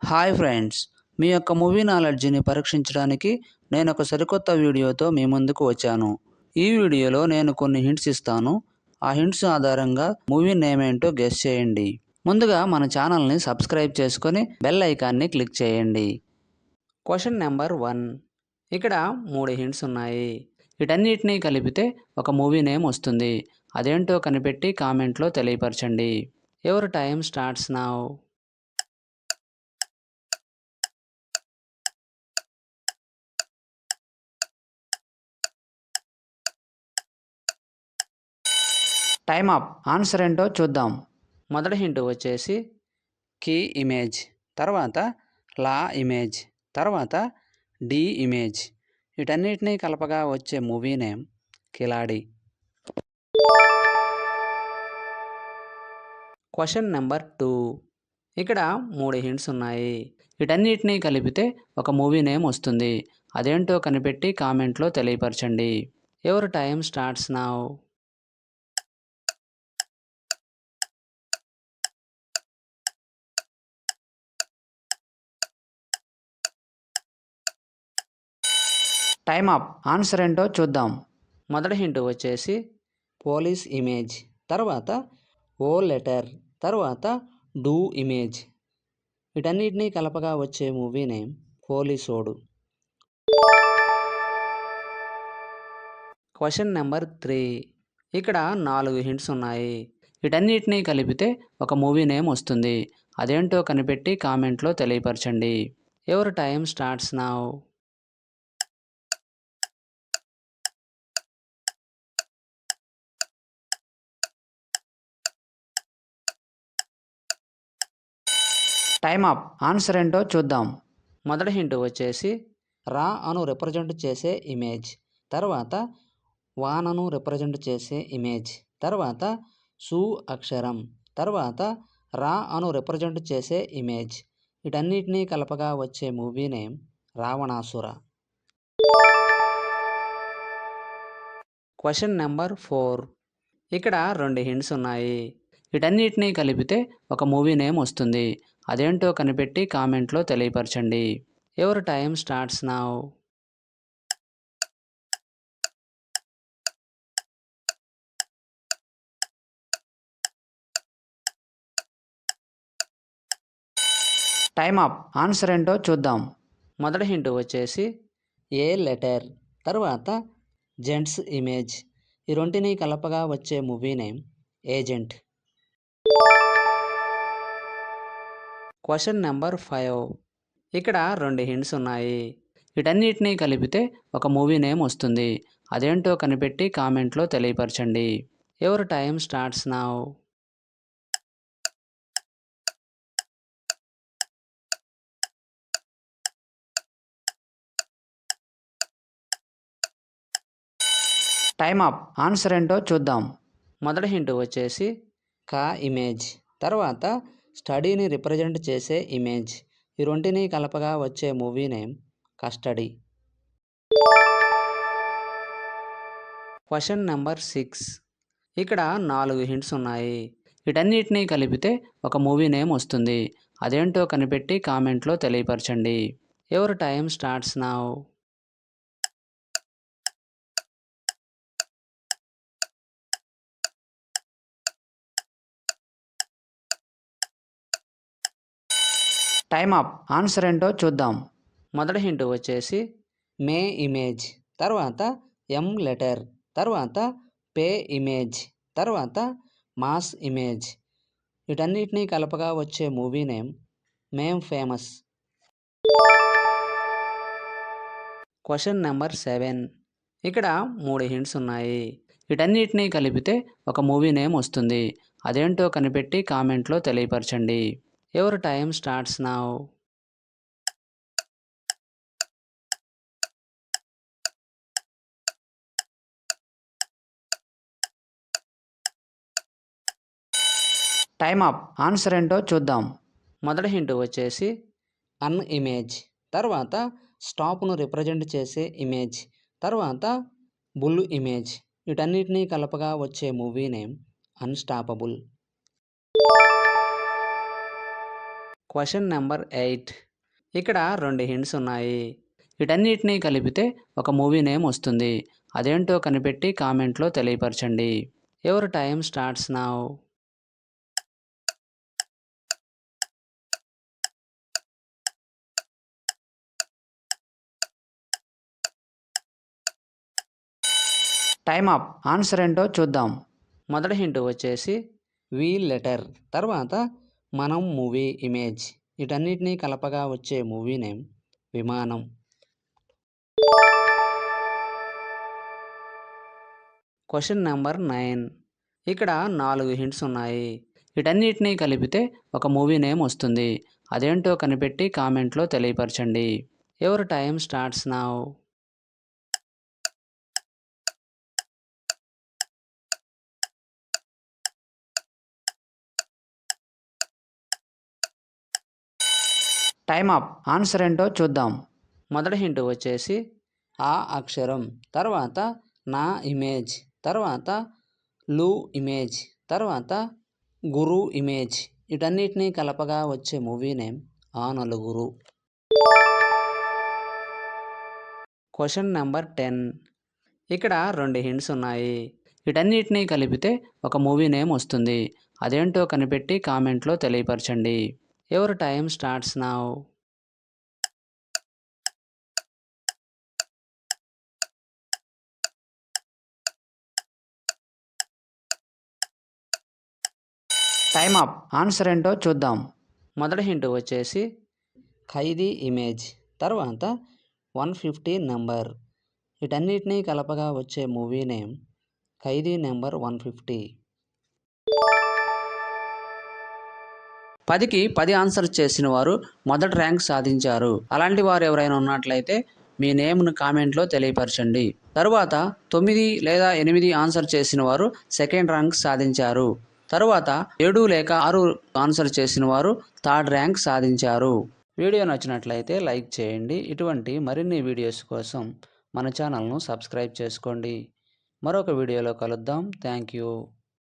Hi friends, మీ యొక్క movie నాలెడ్జ్ని పరీక్షించడానికి నేను ఒక సరికొత్త వీడియోతో మీ ముందుకు వచ్చాను. ఈ వీడియోలో నేను కొన్ని హింట్స్ ఇస్తాను. ఆ హింట్స్ ఆధారంగా మూవీ నేమ్ ఏంటో గెస్ చేయండి. ముందుగా మన ఛానల్ని సబ్స్క్రైబ్ చేసుకొని బెల్ ఐకాన్ని క్లిక్ చేయండి. Question number 1. ఇక్కడ 3 హింట్స్ ఉన్నాయి. వీటన్నిటినీ కలిపితే ఒక మూవీ నేమ్ వస్తుంది. అదేంటో కనిపెట్టి కామెంట్లో తెలియపరచండి. Your time starts now. Time up. Answer ఏంటో చూద్దాం. మొదటి హింట్ వచ్చేసి కీ ఇమేజ్, తర్వాత లా ఇమేజ్, తర్వాత డి ఇమేజ్. వీటన్నిటినీ కలపగా వచ్చే movie name Khiladi. Question number 2. ఇక్కడ 3 హింట్స్ ఉన్నాయి. వీటన్నిటినీ కలిపితే ఒక మూవీ నేమ్ వస్తుంది. అదేంటో కనిపెట్టి కామెంట్లో తెలియపరచండి. Your time starts now. Time up. Answer ఏంటో చూద్దాం. మొదటి హింట్ వచ్చేసి పోలీస్ ఇమేజ్, తర్వాత ఓ లెటర్, తర్వాత డూ ఇమేజ్. వీటన్నిటినీ కలపగా వచ్చే movie name Polisodu. Question number 3. ఇక్కడ 4 హింట్స్ ఉన్నాయి. వీటన్నిటినీ కలిపితే ఒక మూవీ నేమ్ వస్తుంది. అదేంటో కనిపెట్టి కామెంట్లో తెలియపరచండి. Your time starts now. Time up. Answer ఏంటో చూద్దాం. మొదటి హింట్ వచ్చేసి రా అను రిప్రజెంట్ చేసే ఇమేజ్, తర్వాత వానను రిప్రజెంట్ చేసే ఇమేజ్, తర్వాత సు అక్షరం, తర్వాత రా అను రిప్రజెంట్ చేసే ఇమేజ్. వీటన్నిటినీ కలపగా వచ్చే movie name Ravanasura. Question number 4. ఇక్కడ 2 హింట్స్ ఉన్నాయి. వీటన్నిటినీ కలిపితే ఒక మూవీ నేమ్ వస్తుంది. అదేంటో కనిపెట్టి కామెంట్లో తెలియపరచండి. Your time starts now. Time up. Answer ఏంటో చూద్దాం. మొదటి హింట్ వచ్చేసి ఏ లెటర్, తర్వాత జెంట్స్ ఇమేజ్. ఈ రెంటిని కలపగా వచ్చే movie name agent. Question number 5. ఇక్కడ 2 హింట్స్ ఉన్నాయి. వీటన్నిటినీ కలిపితే ఒక మూవీ నేమ్ వస్తుంది. అదేంటో కనిపెట్టి కామెంట్లో తెలియపరచండి. Your time starts now. Time up. Answer ఏంటో చూద్దాం. మొదటి హింట్ వచ్చేసి కా ఇమేజ్, తర్వాత స్టడీని రిప్రజెంట్ చేసే ఇమేజ్. ఈ రెంటిని కలపగా వచ్చే movie name custody. Question number 6. ఇక్కడ 4 హింట్స్ ఉన్నాయి. వీటన్నిటినీ కలిపితే ఒక మూవీ నేమ్ వస్తుంది. అదేంటో కనిపెట్టి కామెంట్లో తెలియపరచండి. Your time starts now. Time up. Answer ఏంటో చూద్దాం. మొదటి హింట్ వచ్చేసి మే ఇమేజ్, తర్వాత ఎం లెటర్, తర్వాత పే ఇమేజ్, తర్వాత మాస్ ఇమేజ్. వీటన్నిటినీ కలపగా వచ్చే movie name Mem famous. Question number 7. ఇక్కడ 3 హింట్స్ ఉన్నాయి. వీటన్నిటినీ కలిపితే ఒక మూవీ నేమ్ వస్తుంది. అదేంటో కనిపెట్టి కామెంట్లో తెలియపరచండి. Your time starts now. Time up. Answer ఏంటో చూద్దాం. మొదటి హింట్ వచ్చేసి అన్ ఇమేజ్, తర్వాత స్టాప్ను రిప్రజెంట్ చేసే ఇమేజ్, తర్వాత బుల్ ఇమేజ్. వీటన్నిటినీ కలపగా వచ్చే movie name unstoppable. Question number 8. ఇక్కడ 2 హింట్స్ ఉన్నాయి. వీటన్నిటినీ కలిపితే ఒక మూవీ నేమ్ వస్తుంది. అదేంటో కనిపెట్టి కామెంట్లో తెలియపరచండి. Your time starts now. Time up. Answer ఏంటో చూద్దాం. మొదటి హింట్ వచ్చేసి వి లెటర్, తర్వాత మనం మూవీ ఇమేజ్. వీటన్నిటినీ కలపగా వచ్చే మూవీ నేమ్ విమానం. Question number 9. ఇక్కడ 4 హింట్స్ ఉన్నాయి. వీటన్నిటినీ కలిపితే ఒక మూవీ నేమ్ వస్తుంది. అదేంటో కనిపెట్టి కామెంట్లో తెలియపరచండి. Your time starts now. Time up. Answer ఏంటో చూద్దాం. మొదటి హింట్ వచ్చేసి ఆ అక్షరం, తర్వాత నా ఇమేజ్, తర్వాత లు ఇమేజ్, తర్వాత గురు ఇమేజ్. వీటన్నిటినీ కలపగా వచ్చే మూవీ నేమ్ ఆ నలుగురు. Question number 10. ఇక్కడ 2 హింట్స్ ఉన్నాయి. వీటన్నిటినీ కలిపితే ఒక మూవీ నేమ్ వస్తుంది. అదేంటో కనిపెట్టి కామెంట్లో తెలియపరచండి. Your time starts now. Time up. Answer ఏంటో చూద్దాం. మొదటి హింట్ వచ్చేసి ఖైదీ ఇమేజ్, తర్వాత 150 నెంబర్. వీటన్నిటినీ కలపగా వచ్చే మూవీ నేమ్ ఖైదీ నెంబర్ 150. 10కి 10 ఆన్సర్ చేసిన వారు మొదటి ర్యాంక్ సాధించారు. అలాంటి వారు ఎవరైనా ఉన్నట్లయితే మీ నేమ్ను కామెంట్లో తెలియపరచండి. తరువాత 9 లేదా 8 ఆన్సర్ చేసిన వారు సెకండ్ ర్యాంక్ సాధించారు. తరువాత 7 లేక 6 ఆన్సర్ చేసిన వారు థర్డ్ ర్యాంక్ సాధించారు. వీడియో నచ్చినట్లయితే లైక్ చేయండి. ఇటువంటి మరిన్ని వీడియోస్ కోసం మన ఛానల్ను సబ్స్క్రైబ్ చేసుకోండి. మరొక వీడియోలో కలుద్దాం. Thank you.